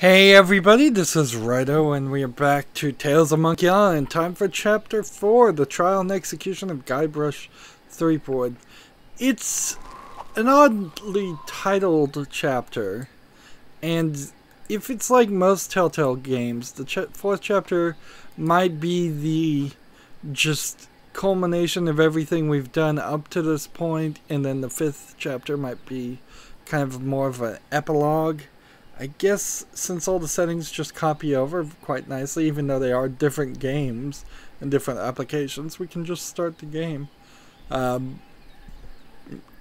Hey everybody, this is Rydo, and we are back to Tales of Monkey Island. Time for Chapter 4, The Trial and Execution of Guybrush Threepwood. It's an oddly titled chapter, and if it's like most Telltale games, the fourth chapter might be the just culmination of everything we've done up to this point, and then the fifth chapter might be kind of more of an epilogue. I guess since all the settings just copy over quite nicely, even though they are different games and different applications, we can just start the game.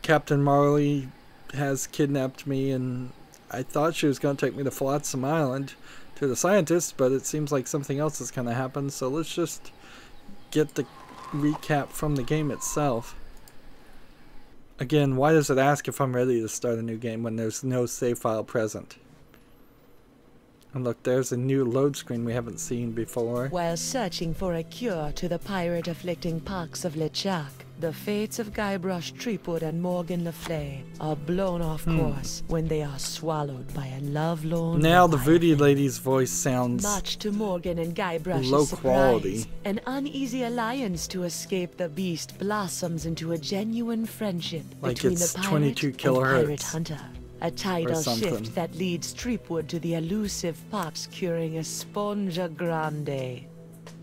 Captain Marley has kidnapped me, and I thought she was going to take me to Flotsam Island to the scientist, but it seems like something else is going to happen, so let's just get the recap from the game itself. Again, why does it ask if I'm ready to start a new game when there's no save file present? And look, there's a new load screen we haven't seen before. While searching for a cure to the pirate-afflicting pox of LeChuck, the fates of Guybrush Threepwood and Morgan Le Fay are blown off course when they are swallowed by a lovelorn Now the voodoo lady's voice sounds much to Morgan and Guybrush's low surprise, quality. an uneasy alliance to escape the beast blossoms into a genuine friendship Like between it's the pirate 22 and kilohertz. pirate hunter. A tidal shift that leads Threepwood to the elusive pox-curing Esponja Grande.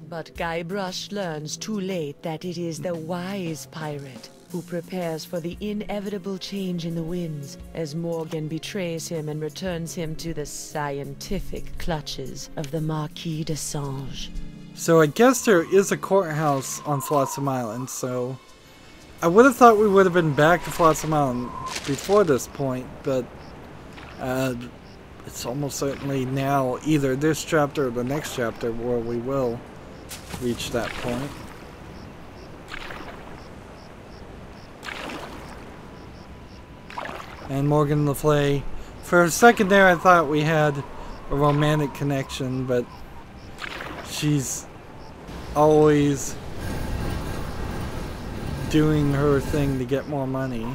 But Guybrush learns too late that it is the wise pirate who prepares for the inevitable change in the winds as Morgan betrays him and returns him to the scientific clutches of the Marquis de Sange. So I guess there is a courthouse on Flotsam Island, so I would have thought we would have been back to Flotsam Island before this point, but it's almost certainly now either this chapter or the next chapter where we will reach that point. And Morgan Le Fay. For a second there I thought we had a romantic connection, but she's always doing her thing to get more money.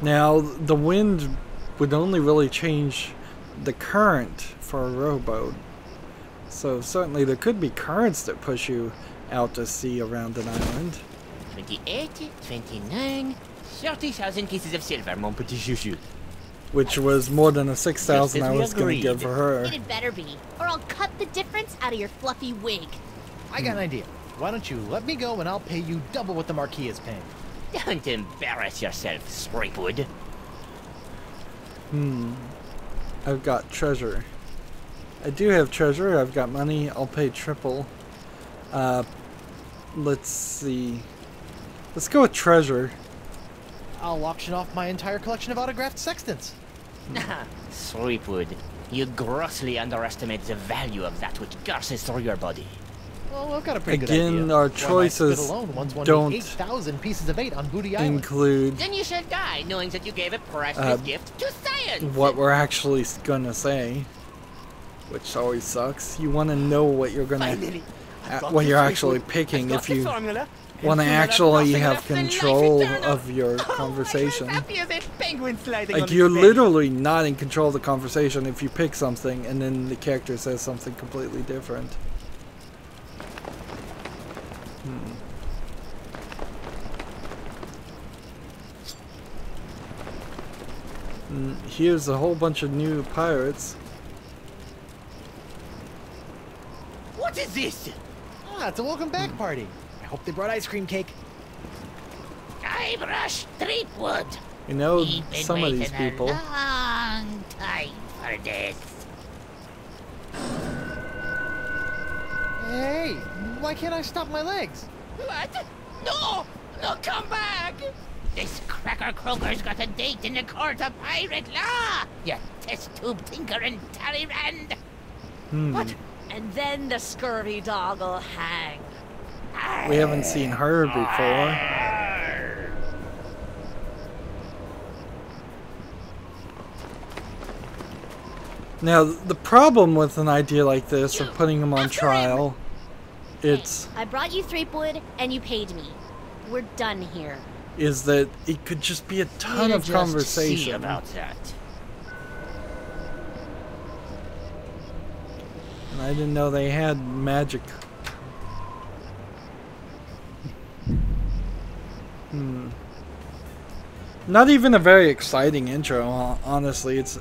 Now, the wind would only really change the current for a rowboat. So certainly there could be currents that push you out to sea around an island. 28, 29, 30,000 pieces of silver, mon petit chouchou. Which was more than the 6,000 I was going to give for her. It better be, or I'll cut the difference out of your fluffy wig. I got an idea. Why don't you let me go and I'll pay you double what the Marquis is paying. Don't embarrass yourself, Threepwood. I've got treasure. I do have treasure. I've got money. I'll pay triple. Let's see. Let's go with treasure. I'll auction off my entire collection of autographed sextants. Threepwood, you grossly underestimate the value of that which courses through your body. Well, I've got a pretty good idea. Again, our choices don't 8,000 pieces of bait on Voodoo Island. include Then you shall die, knowing that you gave a priceless gift to science. what we're actually gonna say, which always sucks. You want to know what you're gonna, what you're actually picking if you want to actually have control of your conversation. Like, you're literally not in control of the conversation if you pick something and then the character says something completely different. Here's a whole bunch of new pirates. What is this? Ah, it's a welcome back party. I hope they brought ice cream cake. Guybrush Threepwood. You know, You've been some of these waiting people. a long time for this. Hey, why can't I stop my legs? What? No! No, come back! This cracker croaker's got a date in the court of pirate law! You test tube tinker and Talleyrand! What? And then the scurvy dog'll hang. We haven't seen her before. Now, the problem with an idea like this, of putting him on trial, it's... I brought you Threepwood, and you paid me. We're done here. Is that it could just be a ton of conversation. See about that. And I didn't know they had magic. Not even a very exciting intro, honestly. It's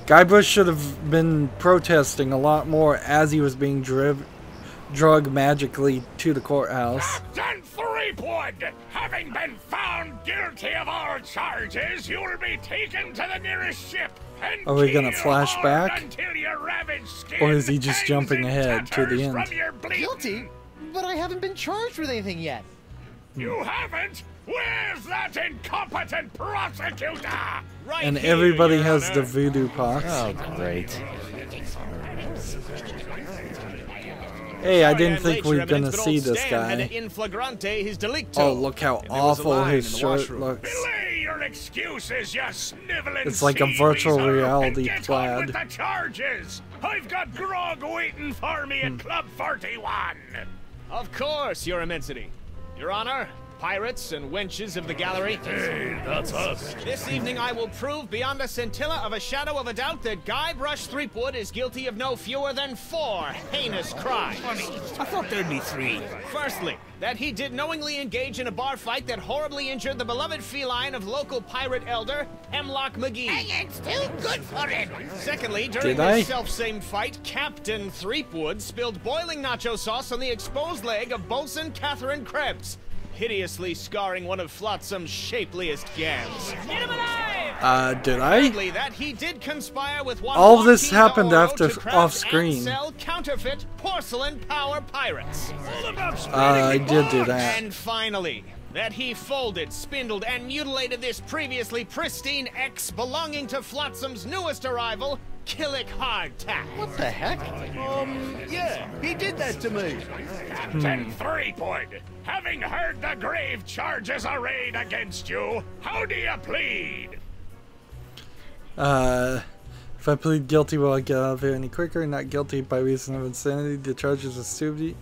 Guybrush should have been protesting a lot more as he was being drugged magically to the courthouse. Captain Threepwood, having been found guilty of all charges, you will be taken to the nearest ship and Are we gonna flash back? until your ravaged skin Or is he just hangs jumping in ahead to the tatters end? from your bleeding- Guilty? But I haven't been charged with anything yet. You haven't? Where's that incompetent prosecutor? Right And here, everybody Your has Honor. the voodoo pox. Oh, great. Hey, I Sorry didn't I'm think late, we Your were gonna Eminence, but see old this Stan had guy. in flagrante his delicto. Oh, look how And there was a awful line his in the shirt washroom. looks. Belay your excuses, you sniveling It's like a sea virtual weasel, reality and get plaid. on with the charges. I've got grog waiting for me at Club 41. Of course, Your Immensity. Your Honor, pirates and wenches of the gallery. Hey, that's us. This evening I will prove beyond a scintilla of a shadow of a doubt that Guybrush Threepwood is guilty of no fewer than 4 heinous crimes. I thought there'd be 3. Firstly, that he did knowingly engage in a bar fight that horribly injured the beloved feline of local pirate elder, Hemlock McGee. It's too good for it. Secondly, during Did I? this self-same fight, Captain Threepwood spilled boiling nacho sauce on the exposed leg of Bosun Catherine Krebs, hideously scarring one of Flotsam's shapeliest gams. Did I? Thirdly, that he did conspire with one All this Joaquin happened Oro after to craft off screen. and sell counterfeit porcelain power pirates. I did do that. And finally, that he folded, spindled, and mutilated this previously pristine ex belonging to Flotsam's newest arrival, Killick Hardtack. What the heck? Yeah, he did that to me. Captain Threepwood, having heard the grave charges arrayed against you, how do you plead? If I plead guilty, will I get out of here any quicker? Not guilty by reason of insanity. The charges are stupid.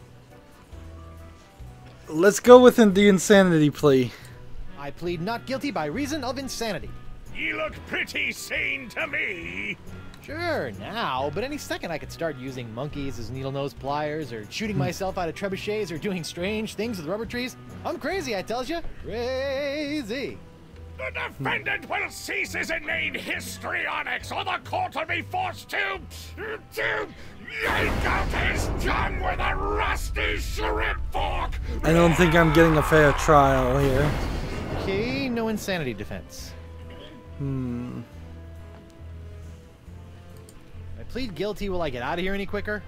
Let's go with the insanity plea. I plead not guilty by reason of insanity. You look pretty sane to me. Sure, now, but any second I could start using monkeys as needle-nose pliers, or shooting myself out of trebuchets, or doing strange things with rubber trees. I'm crazy, I tells you. Crazy. The defendant will cease his inane histrionics, or the court will be forced to yank out his tongue with a rusty shrimp fork. I don't think I'm getting a fair trial here. Okay, no insanity defense. I plead guilty. Will I get out of here any quicker?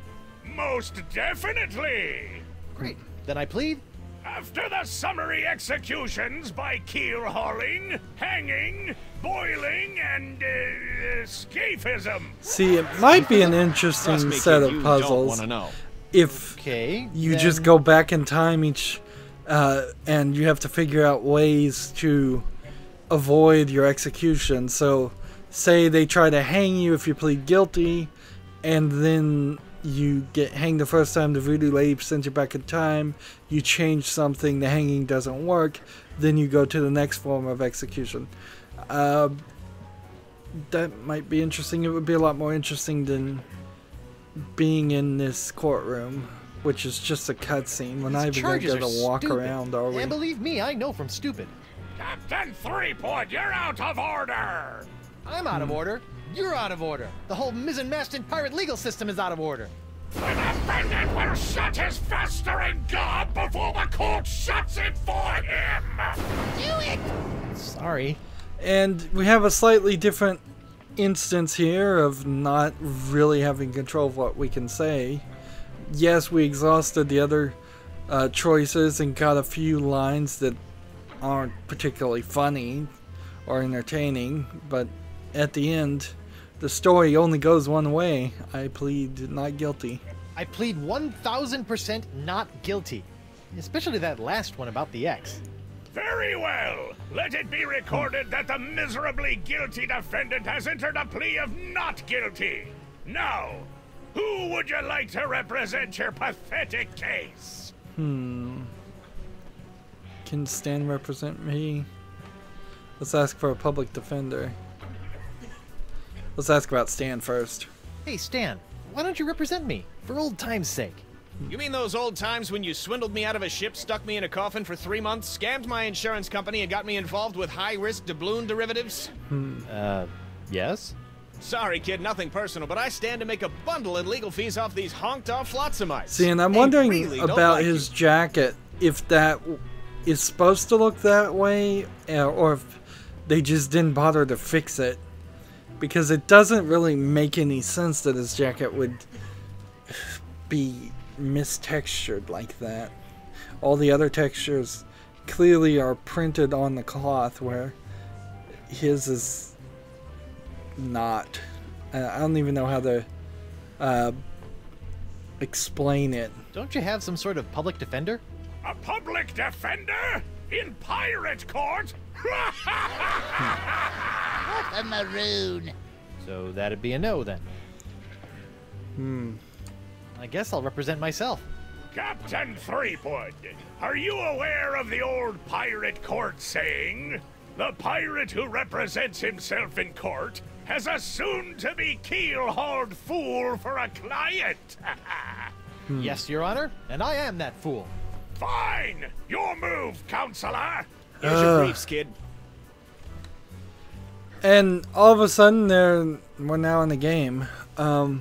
Most definitely. Great. Then I plead. After the summary executions by keel hauling, hanging, boiling, and escapism. See, it might be an interesting Trust me, set kid, of you don't puzzles want to know. if Okay. you then- just go back in time each, and you have to figure out ways to avoid your execution. So, say they try to hang you if you plead guilty, and then you get hanged the first time, the voodoo lady sends you back in time, you change something, the hanging doesn't work, then you go to the next form of execution. That might be interesting. It would be a lot more interesting than being in this courtroom, which is just a cutscene. We're not These even going to charges get to are walk stupid. around, are we? And believe me, I know from stupid. Captain Threepwood, you're out of order. I'm out of order. You're out of order. The whole mizzen-masted pirate legal system is out of order. The defendant will shut his festering gob before the court shuts it for him. Do it! Sorry. And we have a slightly different instance here of not really having control of what we can say. Yes, we exhausted the other choices and got a few lines that aren't particularly funny or entertaining, but at the end, the story only goes one way. I plead not guilty. I plead 1000% not guilty. Especially that last one about the X. Very well. Let it be recorded that the miserably guilty defendant has entered a plea of not guilty. Now, Who would you like to represent your pathetic case? Can Stan represent me? Let's ask for a public defender. Let's ask about Stan first. Hey, Stan, why don't you represent me? For old time's sake. You mean those old times when you swindled me out of a ship, stuck me in a coffin for 3 months, scammed my insurance company, and got me involved with high-risk doubloon derivatives? Yes? Sorry, kid, nothing personal, but I stand to make a bundle in legal fees off these honked-off flotsamites. See, and I'm They wondering really don't about like his you. jacket, if that is supposed to look that way, or if they just didn't bother to fix it. Because it doesn't really make any sense that his jacket would be mistextured like that. All the other textures clearly are printed on the cloth, where his is not. I don't even know how to explain it. Don't you have some sort of public defender? A public defender? In pirate court? A maroon. So that'd be a no then. I guess I'll represent myself. Captain Threepwood, are you aware of the old pirate court saying? The pirate who represents himself in court has a soon-to-be keel-hauled fool for a client. Yes, Your Honor, and I am that fool. Fine! Your move, counselor! Here's your briefs, kid. And all of a sudden, we're now in the game. We're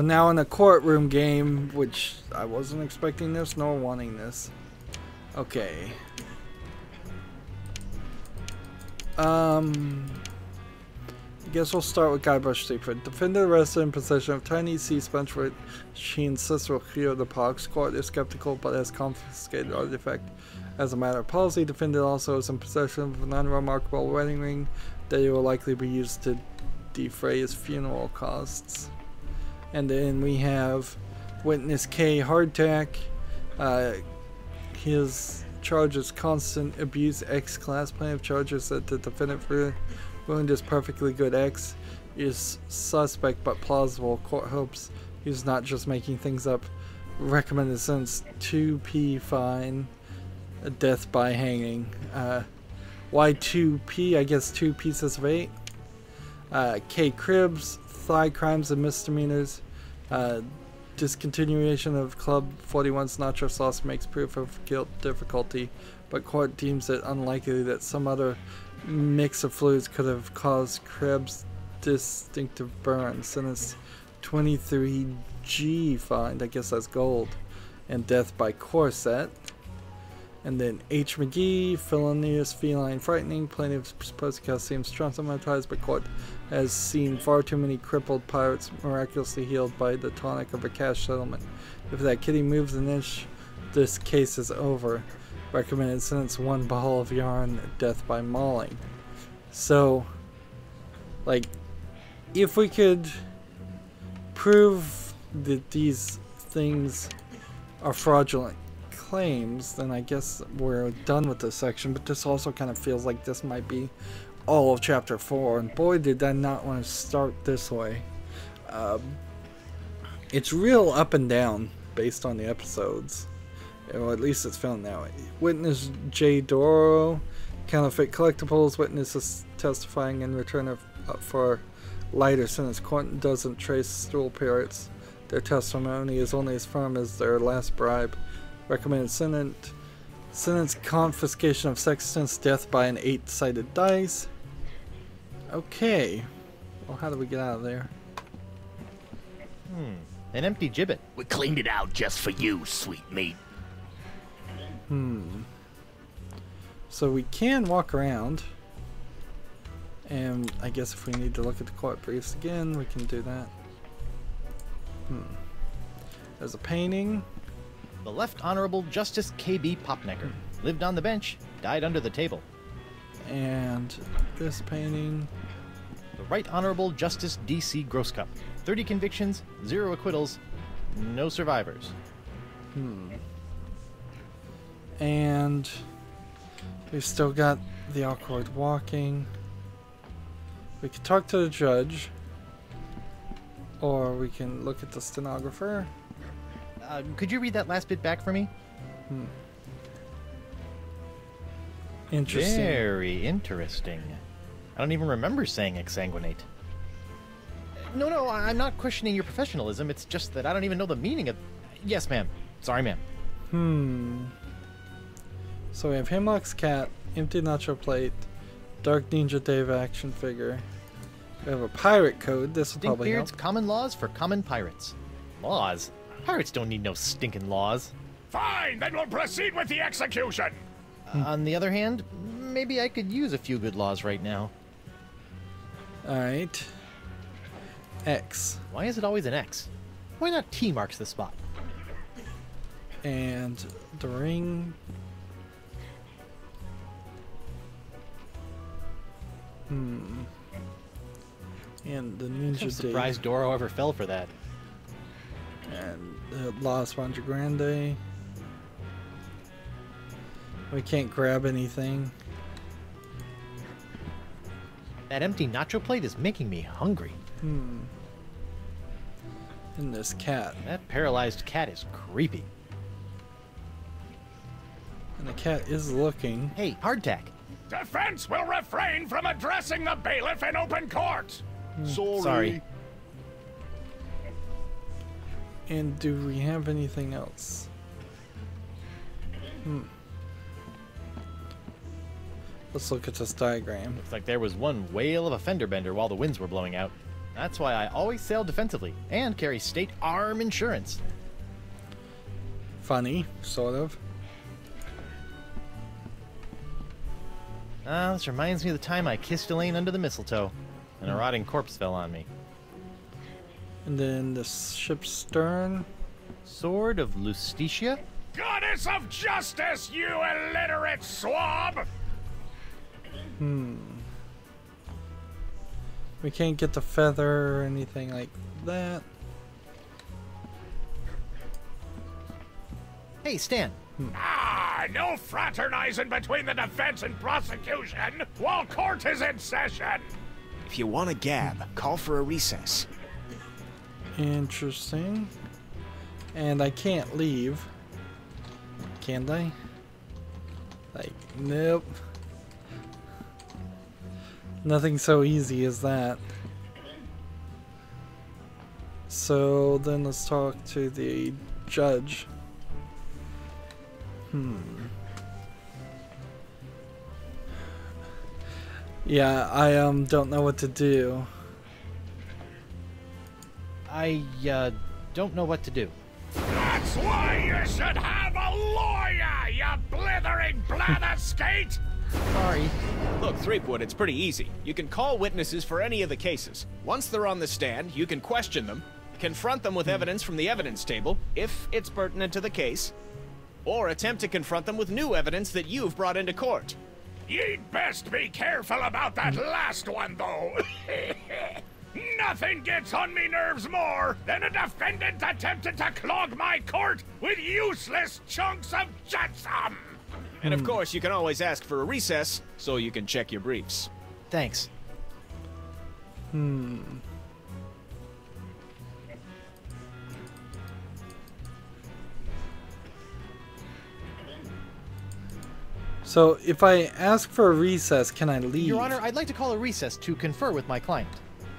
now in a courtroom game, which I wasn't expecting this nor wanting this. Okay. I guess we'll start with Guybrush Threepwood. Defender arrested in possession of tiny sea sponge which she insists will cure the pox. Court is skeptical but has confiscated artifact. As a matter of policy, defendant also is in possession of an unremarkable wedding ring that it will likely be used to defray his funeral costs. And then we have Witness K Hardtack. His charges constant abuse X class plaintiff charges that the defendant ruined his perfectly good X is suspect but plausible. Court hopes he's not just making things up. Recommended sentence 2P fine. Death by hanging. Why 2P? I guess 2 pieces of 8. K Cribs, thigh crimes and misdemeanors. Discontinuation of Club 41's nacho sauce makes proof of guilt difficulty, but court deems it unlikely that some other mix of fluids could have caused Krebs' distinctive burn. Sentence 23G fine, I guess that's gold, and death by corset. And then H. McGee, felonious feline frightening. Plaintiff's supposed case seems traumatized, but court has seen far too many crippled pirates miraculously healed by the tonic of a cash settlement. If that kitty moves an inch, this case is over. Recommended sentence 1 ball of yarn, death by mauling. So, like, if we could prove that these things are fraudulent claims, then I guess we're done with this section, but this also kind of feels like this might be all of chapter 4, and boy did I not want to start this way. It's real up and down based on the episodes, or at least it's feeling that way. Witness J. Doro, counterfeit collectibles. Witnesses testifying in return for lighter sentence. Court doesn't trace stool pirates. Their testimony is only as firm as their last bribe. Recommended sentence confiscation of sextants, death by an 8-sided dice. Okay. Well, how do we get out of there? An empty gibbet. We cleaned it out just for you, sweet meat. So we can walk around. And I guess if we need to look at the court briefs again, we can do that. There's a painting. The Left Honorable Justice K.B. Popnecker. Lived on the bench, died under the table. And this painting. The Right Honorable Justice D.C. Grosscup. 30 convictions, 0 acquittals, no survivors. And we've still got the awkward walking. We could talk to the judge. Or we can look at the stenographer. Could you read that last bit back for me? Interesting. Very interesting. I don't even remember saying exsanguinate. No, I'm not questioning your professionalism. It's just that I don't even know the meaning of... Yes, ma'am. Sorry, ma'am. So we have Hemlock's cat, empty nacho plate, Dark Ninja Dave action figure. We have a pirate code. This will probably help. Stinkbeard's common laws for common pirates. Laws? Pirates don't need no stinking laws. Fine, then we'll proceed with the execution. On the other hand, maybe I could use a few good laws right now. Alright. X. Why is it always an X? Why not T marks the spot? And the ring. And the Ninja I'm surprised Doro ever fell for that. And the Esponja Grande. We can't grab anything. That empty nacho plate is making me hungry. And this cat. That paralyzed cat is creepy. And the cat is looking. Hey, hardtack. Defense will refrain from addressing the bailiff in open court. Sorry. And do we have anything else? Let's look at this diagram. Looks like there was one whale of a fender bender while the winds were blowing out. That's why I always sail defensively and carry state arm insurance. Funny, sort of. This reminds me of the time I kissed Elaine under the mistletoe, and a rotting corpse fell on me. And then the ship's stern. Sword of Lustitia? Goddess of justice, you illiterate swab! We can't get the feather or anything like that. Hey, Stan. No fraternizing between the defense and prosecution while court is in session. If you want to gab, call for a recess. Interesting. And I can't leave. Can I? Like, nope. Nothing so easy as that. So then let's talk to the judge. Yeah, I don't know what to do. I don't know what to do. That's why you should have a lawyer, you blithering blatherskate! Sorry. Look, Threepwood, it's pretty easy. You can call witnesses for any of the cases. Once they're on the stand, you can question them, confront them with evidence from the evidence table, if it's pertinent to the case, or attempt to confront them with new evidence that you've brought into court. You'd best be careful about that last one, though. Nothing gets on me nerves more than a defendant attempting to clog my court with useless chunks of jetsam. And of course, you can always ask for a recess so you can check your briefs. Thanks. So if I ask for a recess, can I leave? Your Honor, I'd like to call a recess to confer with my client.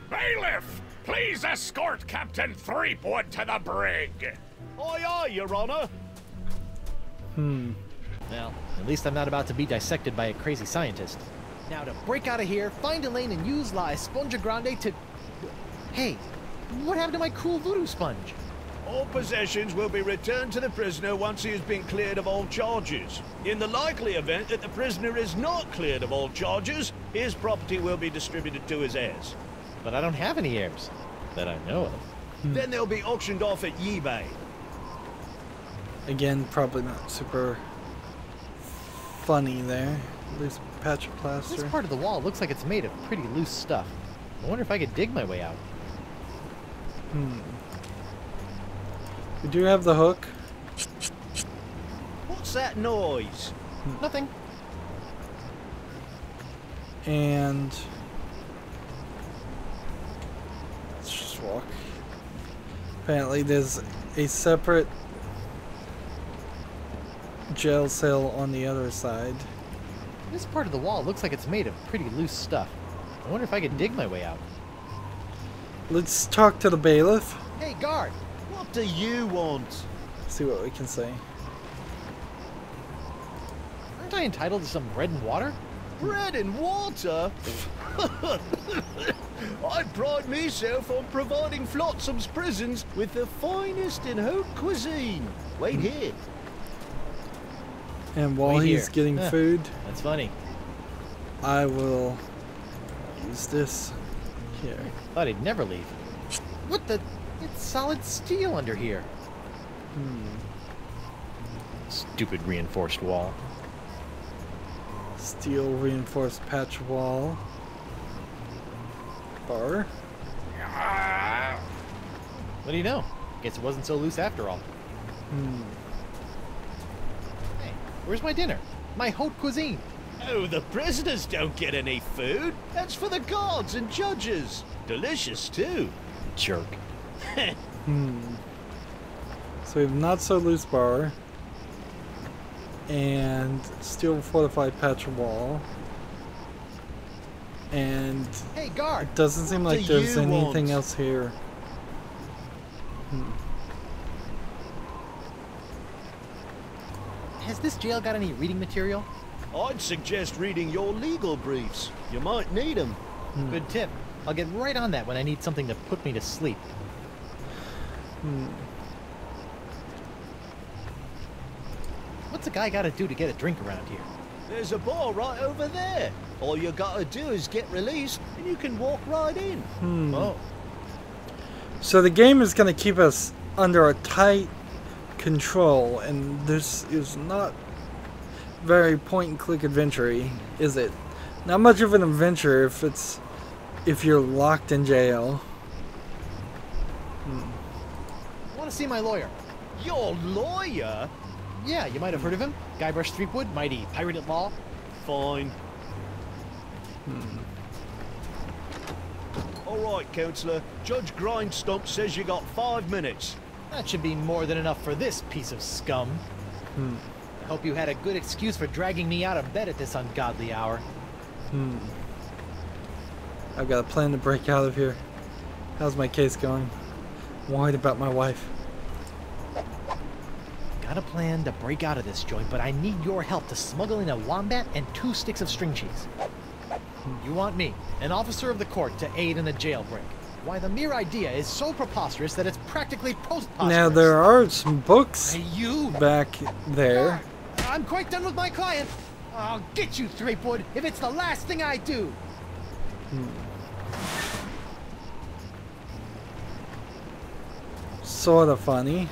Bailiff, please escort Captain Threepwood to the brig. Aye, aye, Your Honor. Well, at least I'm not about to be dissected by a crazy scientist. Now to break out of here, find Elaine and use La Esponja Grande to... Hey, what happened to my cool voodoo sponge? All possessions will be returned to the prisoner once he has been cleared of all charges. In the likely event that the prisoner is not cleared of all charges, his property will be distributed to his heirs. But I don't have any heirs that I know of. Then they'll be auctioned off at eBay. Again, probably not super funny there. Loose patch of plaster. This part of the wall looks like it's made of pretty loose stuff. I wonder if I could dig my way out. We do have the hook. What's that noise? Nothing. And let's just walk Apparently there's a separate jail cell on the other side. This part of the wall looks like it's made of pretty loose stuff. I wonder if I could dig my way out. Let's talk to the bailiff. Hey, guard! What do you want? See what we can say. Aren't I entitled to some bread and water? Bread and water? I pride myself on providing Flotsam's prisons with the finest in haute cuisine. Wait here. And while Wait he's here. getting food, That's funny. I will use this here. Thought he'd never leave. What the? It's solid steel under here. Stupid reinforced wall. Steel reinforced patch wall. Bar. What do you know? Guess it wasn't so loose after all. Hey, where's my dinner? My haute cuisine. Oh, the prisoners don't get any food. That's for the guards and judges. Delicious, too. Jerk. So we have not so loose bar. And steel fortified patch wall. And Hey, guard! it doesn't seem What like do there's you anything want? else here. Has this jail got any reading material? I'd suggest reading your legal briefs. You might need them. Good tip. I'll get right on that when I need something to put me to sleep. What's a guy got to do to get a drink around here? There's a bar right over there. All you gotta do is get released, and you can walk right in. Oh, So the game is going to keep us under a tight control, and this is not very point-and-click adventure-y, is it? Not much of an adventure if you're locked in jail. I want to see my lawyer. Your lawyer? Yeah, you might have heard of him. Guybrush Threepwood, mighty pirate at law. Fine. All right, Counselor. Judge Grindstump says you got 5 minutes. That should be more than enough for this piece of scum. I hope you had a good excuse for dragging me out of bed at this ungodly hour. I've got a plan to break out of here. How's my case going? I'm worried about my wife. Got a plan to break out of this joint, but I need your help to smuggle in a wombat and 2 sticks of string cheese. You want me, an officer of the court, to aid in the jailbreak. Why, the mere idea is so preposterous that it's practically postposthumous. Now there are some books Hey, you! back there. I'm quite done with my client. I'll get you, Threepwood, if it's the last thing I do. Sorta funny.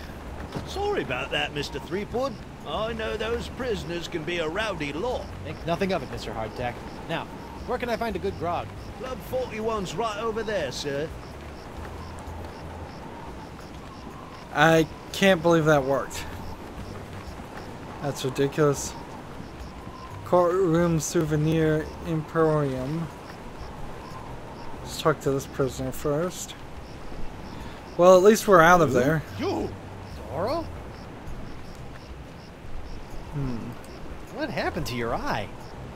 Sorry about that, Mr. Threepwood. I know those prisoners can be a rowdy lot. Think nothing of it, Mr. Hardtack. Now, where can I find a good grog? Club 41's right over there, sir. I can't believe that worked. That's ridiculous. Courtroom souvenir emporium. Let's talk to this prisoner first. Well, at least we're out of there. You! Doro? What happened to your eye?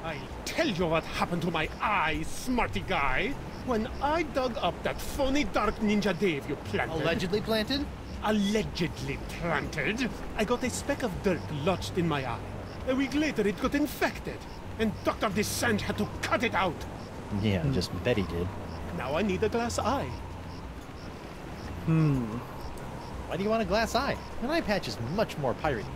I'll tell you what happened to my eye, smarty guy. When I dug up that phony dark ninja Dave you planted... Allegedly planted? Allegedly planted. I got a speck of dirt lodged in my eye. A week later it got infected. And Dr. Descent had to cut it out. Yeah, just bet he did. Now I need a glass eye. Why do you want a glass eye? An eye patch is much more piratey.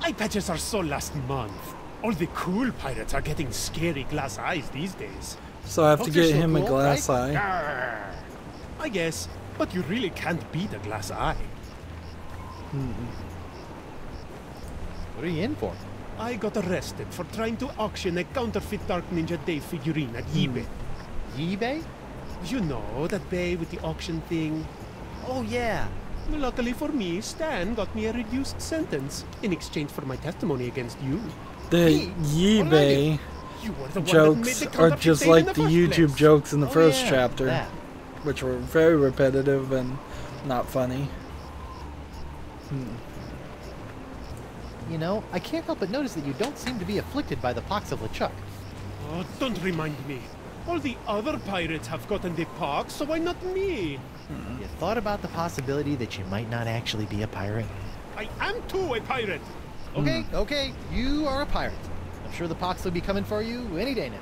Eye patches are so last month. All the cool pirates are getting scary glass eyes these days. So I have to Folks are get so him a cool, glass right? eye. Arr. I guess, but you really can't beat a glass eye. What are you in for? I got arrested for trying to auction a counterfeit Dark Ninja Dave figurine at eBay. eBay? You know, that bay with the auction thing. Oh, yeah. Luckily for me, Stan got me a reduced sentence in exchange for my testimony against you. The eBay You were the one that made jokes the are counterfeit just Dave like in the first YouTube place. jokes in the first yeah, chapter, that. which were very repetitive and not funny. You know, I can't help but notice that you don't seem to be afflicted by the pox of LeChuck. Oh, don't remind me. All the other pirates have gotten the pox, so why not me? You thought about the possibility that you might not actually be a pirate? I am too a pirate. Okay, okay, you are a pirate. I'm sure the pox will be coming for you any day now.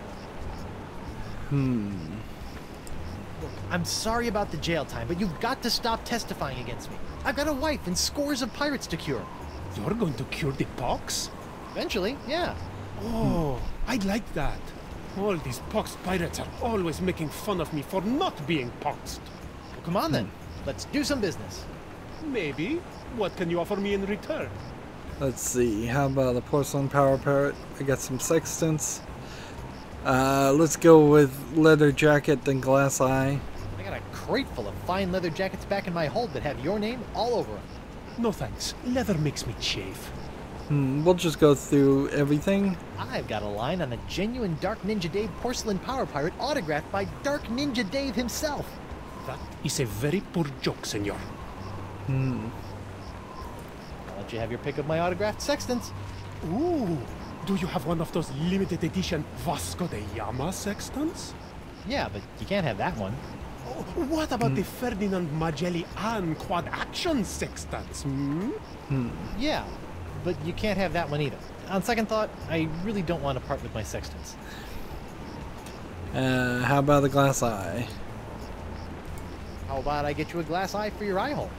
Look, I'm sorry about the jail time, but you've got to stop testifying against me. I've got a wife and scores of pirates to cure. You're going to cure the pox? Eventually, yeah. Oh, I'd like that. All these poxed pirates are always making fun of me for not being poxed. Well, come on then. Let's do some business. Maybe. What can you offer me in return? Let's see. How about a porcelain power parrot? I got some sextants. Let's go with leather jacket then glass eye. I got a crate full of fine leather jackets back in my hold that have your name all over them. No thanks. Leather makes me chafe. We'll just go through everything. I've got a line on a genuine Dark Ninja Dave porcelain power pirate autographed by Dark Ninja Dave himself. That is a very poor joke, senor. I'll let you have your pick of my autographed sextants. Ooh, do you have one of those limited edition Vasco da Gama sextants? Yeah, but you can't have that one. Oh, what about the Ferdinand Magellan quad action sextants? Yeah, but you can't have that one either. On second thought, I really don't want to part with my sextants. How about the glass eye? How about I get you a glass eye for your eye hole?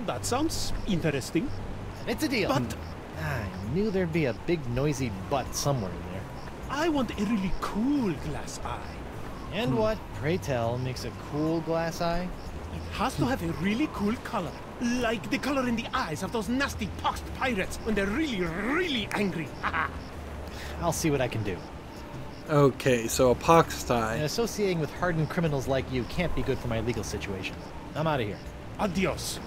That sounds interesting. And it's a deal. But I knew there'd be a big noisy butt somewhere in there. I want a really cool glass eye. And what, pray tell, makes a cool glass eye? It has to have a really cool color. Like the color in the eyes of those nasty poxed pirates when they're really, really angry. I'll see what I can do. Okay, so a pox eye. And associating with hardened criminals like you can't be good for my legal situation. I'm out of here. Adios.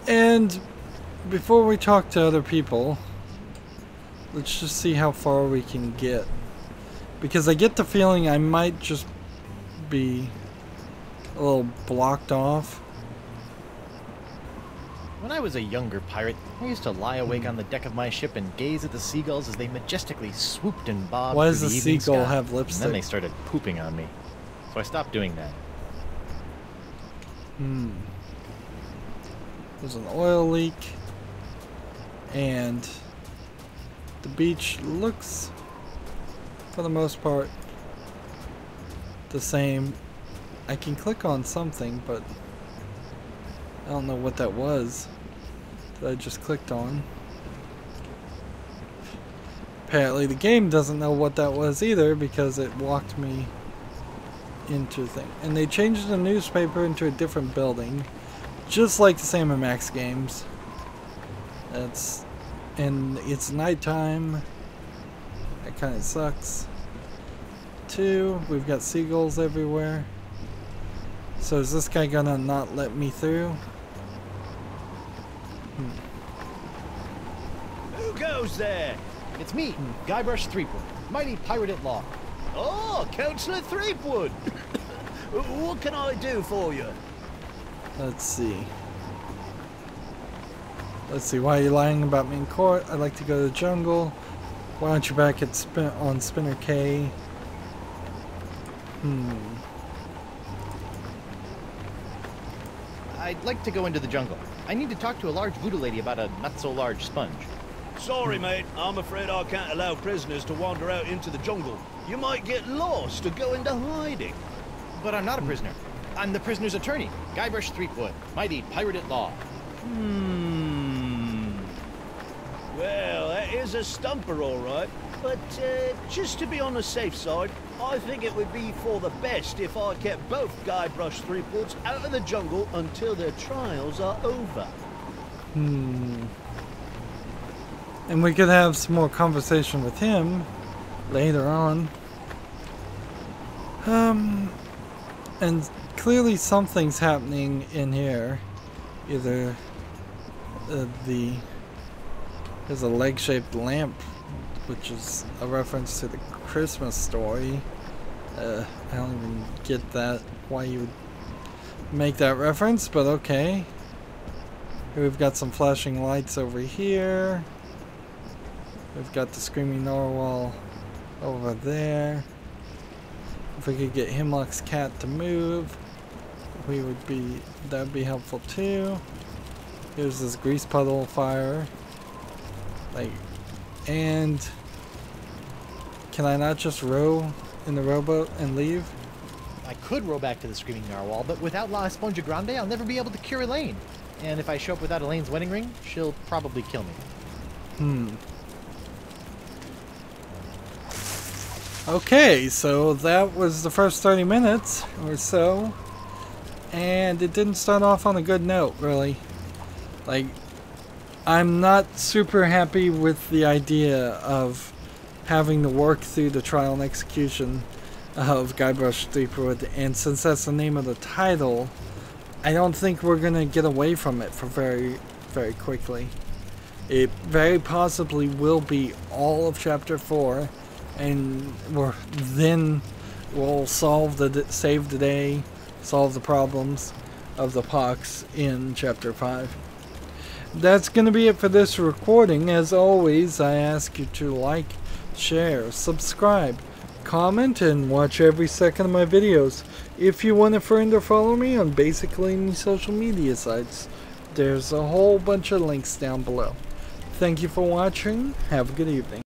And before we talk to other people, let's just see how far we can get. Because I get the feeling I might just be a little blocked off. When I was a younger pirate, I used to lie awake on the deck of my ship and gaze at the seagulls as they majestically swooped and bobbed Why through does the the evening seagull sky. have lipstick? And then they started pooping on me. So I stopped doing that. There's an oil leak. And the beach looks, for the most part, the same. I can click on something, but I don't know what that was that I just clicked on. Apparently the game doesn't know what that was either because it walked me into a thing. And they changed the newspaper into a different building, just like the Sam & Max games. And it's nighttime. That kind of sucks. 2, we've got seagulls everywhere. So is this guy gonna not let me through? Who goes there? It's me, Guybrush Threepwood, mighty pirate at law. Oh, Councillor Threepwood. What can I do for you? Let's see. Why are you lying about me in court? I'd like to go to the jungle. Why aren't you back at Spinner K? I'd like to go into the jungle. I need to talk to a large voodoo lady about a not-so-large sponge. Sorry, mate. I'm afraid I can't allow prisoners to wander out into the jungle. You might get lost or go into hiding. But I'm not a prisoner. I'm the prisoner's attorney, Guybrush Threepwood, mighty pirate at law. Well, that is a stumper, all right. But just to be on the safe side, I think it would be for the best if I kept both Guybrush Threepwoods out of the jungle until their trials are over. And we could have some more conversation with him later on. And clearly something's happening in here. Either there's a leg-shaped lamp, which is a reference to the Christmas story. I don't even get that, why you would make that reference, but okay. We've got some flashing lights over here. We've got the screaming narwhal over there. If we could get Hemlock's cat to move, that'd be helpful too. Here's this grease puddle fire. And can I not just row in the rowboat and leave? I could row back to the Screaming Narwhal, but without La Esponja Grande, I'll never be able to cure Elaine. And if I show up without Elaine's wedding ring, she'll probably kill me. Okay, so that was the first 30 minutes or so. And it didn't start off on a good note, really. I'm not super happy with the idea of having to work through the trial and execution of Guybrush Threepwood, and since that's the name of the title, I don't think we're gonna get away from it for very, very quickly. It very possibly will be all of Chapter 4, and then we'll save the day, solve the problems of the pox in Chapter 5. That's going to be it for this recording. As always, I ask you to like, share, subscribe, comment, and watch every second of my videos. If you want to friend or follow me on basically any social media sites, there's a whole bunch of links down below. Thank you for watching. Have a good evening.